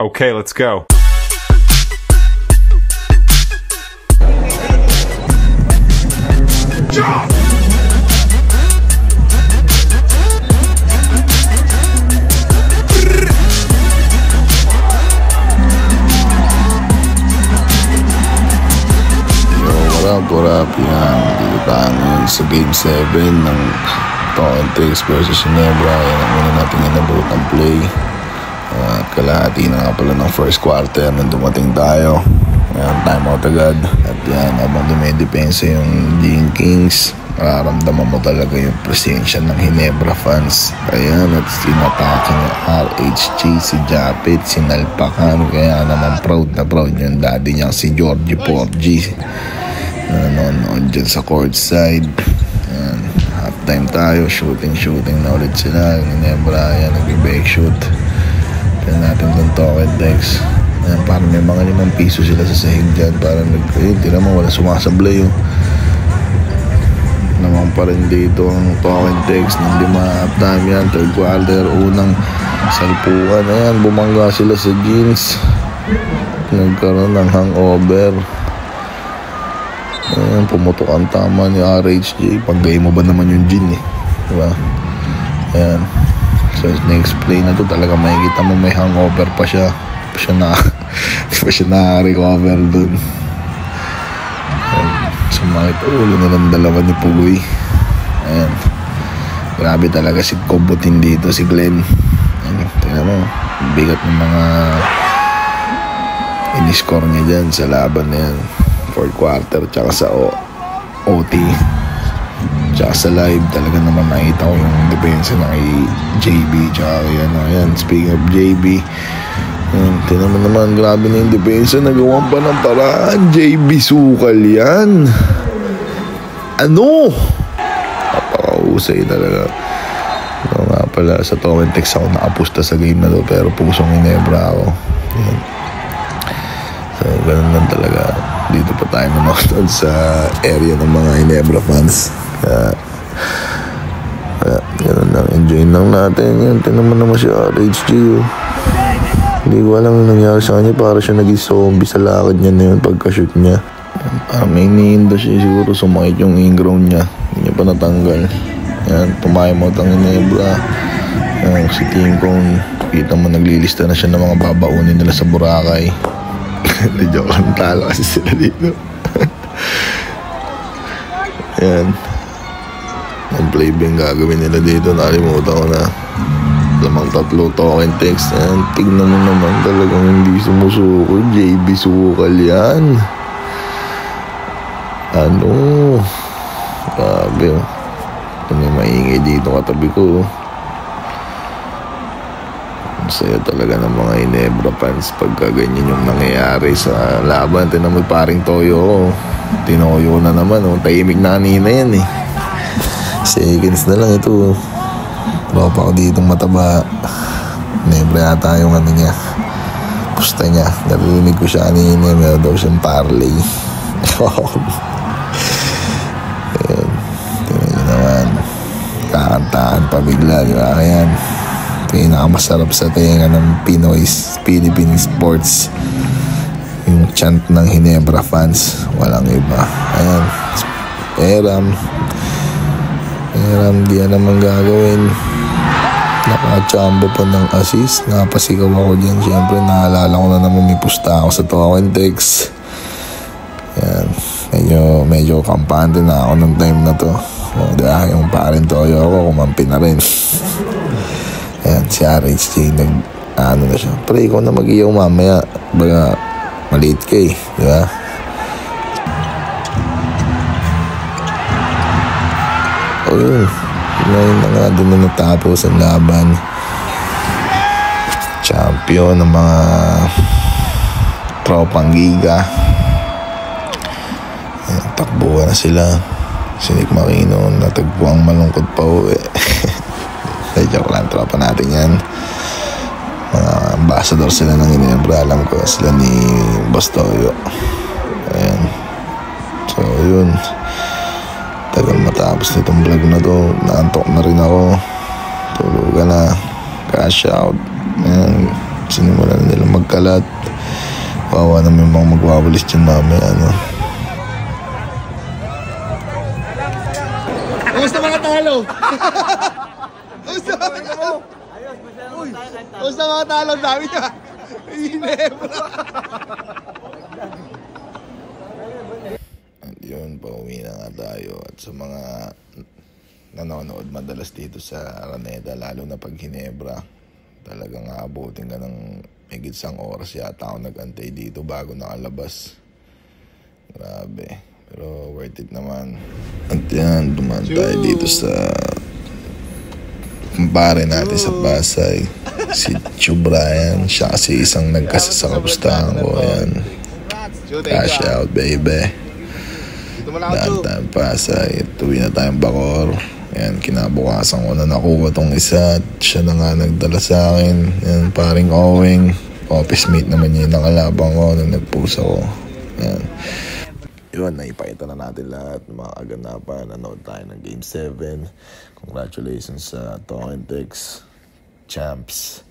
Okay, let's go. What up, yan. Dito tayo ngayon sa Game 7 ng Talking Tricks versus Ginebra. Yan ang muna natin inabot ng play. Kalahati na nga pala ng first quarter nang dumating tayo. Ayan, time out agad. At yan, habang dumidepensa yung Gene Kings, mararamdaman mo talaga yung presensya ng Ginebra fans. Ayan, at sinatake niya RHG, si Japit, sinalpakan. Kaya naman proud na proud yung daddy niya, si Georgie Porgy. Nanonood dyan sa court side. Ayan, half time tayo, shooting na ulit sila. Ginebra, ayan, nag-back shoot. Kaya natin itong Talking Tricks. Ayan, parang may mga 5 piso sila sa sahig dyan. Parang tira mo, wala sumasablay yun. Naman pa rin dito ang Talking Tricks ng 5 half time yan. Third quarter, unang salpukan. Ayan, bumangga sila sa jeans. Nagkaroon ng hangover. Ayan, pumutok ang tama ni RHG. Paggay mo ba naman yung gin diba? Ayan. So next play na to talaga makikita mo may hangover pa siya. Pa siya na-recover dun. Sumakit ulo nilang dalawa ni Pugoy. Ayan. Grabe talaga si Kobutin dito, si Glenn. Ayan, tingnan mo, bigat ng mga in-score niya dyan sa laban na yan. Fourth quarter, tsaka sa OT, tsaka sa live, talaga naman nakita ko yung depensa na kay JB, tsaka ayan, speaking of JB, tinan mo naman, grabe na yung depensa, nagawan pa ng paraan. JB Sukal yan, napakahusay talaga. Nga pala, sa Talking Tricks ako nakapusta sa game na to, pero pusong Ginebra ako. Ayan. So ganun lang talaga. Dito pa tayo nanonood sa area ng mga Ginebra fans. Kaya ganun lang, enjoy lang natin yan. Tinan mo naman si RHG. Hindi ko alam yung nangyari sa kanya. Para siya naging zombie sa lakad niya na yun pagka-shoot niya. May iniinda siya, siguro sumakit yung inground niya. Hindi niya pa natanggal. Yan, tumayamot ang Ginebra. Yan, si King Kong, kita mo naglilista na siya ng mga babaunin nila sa Boracay. Joke lang, talo kasi sila dito. Yan, ang playbang gagawin nila dito, nakalimutan ko na. Lamang 3 Talking Tricks. Yan, tignan mo naman, talagang hindi sumusuko. JB Sukal yan. Grabe oh. May maingay dito katabi ko. Saya talaga ng mga Ginebra fans pagka ganyan yung nangyayari sa laban. Tinan mo paring Toyo. Tinoyo na naman. Tahimik na kanina yan Seconds na lang ito. Tropa ko ditong mataba. Ginebra yata yung niya. Pusta niya. Narinig ko siya kanina. Meron daw siyang parlay. Ayan. Tinan nyo naman. Kakantaan pa bigla. Diba? Ayan. Pinakamasarap sa tenga ng Philippine sports, yung chant ng Ginebra fans, walang iba. Ayan, Eram di yan naman gagawin. Nakachambo pa ng assist. Napasigaw ako dyan. Siyempre naalala ko na naman may pusta ako sa Talking Tricks. Ayan, medyo kampante na ako ng time na to. Diba, yung parin Toyo ako kumampi na rin. Ayan, si RHG na siya. Pero ikaw na mag-iyaw mamaya. Baga, maliit ka diba? Yun. Ngayon na nga, doon na natapos ang laban. Champion ng mga tropang giga. Ayan, takbuhan na sila. Si Nick Marino, natagpuang malungkot pa uwi. Joke lang, tropa natin yan. Mga ambassador sila ng Ginebra. Alam ko sila ni Boss Toyo. Ayan. So yun, tagal matapos nitong vlog na to. Naantok na rin ako. Tulugan na. Cash out. Ayan. Sinimulan na nila magkalat. Wawa naman yung mga magwawalis dyan mamaya, ano. Kamusta mga talo? Kamusta mga talo? Uy, kamusta mga talo? Dami niya. Hinebra. At yun, pauwi na nga tayo. At sa mga nanonood madalas dito sa Araneta, lalo na pag Ginebra, talagang aabutin ka ng higit 1 oras yata ako nag-antay dito bago nakalabas. Grabe. Pero worth it naman. At yan, dumaan tayo dito sa kumpare natin sa Pasay. Si Chu Brian. Siya kasi isang nagkasasakapustahan ko. Yan. Cash out, baby. Daan tayong Pasay. Tuwi na tayong Bacoor. Yan, kinabukasan ko na nakuha tong isa. At siya na nga nagdala sa akin. Yan, paring Owing. Office mate naman yun nakalabang ko nung nagpusa ko. Yan. Yun, naipakita na natin lahat ng mga kaganapan. Nanood tayo ng Game 7. Congratulations sa Tokentex Champs.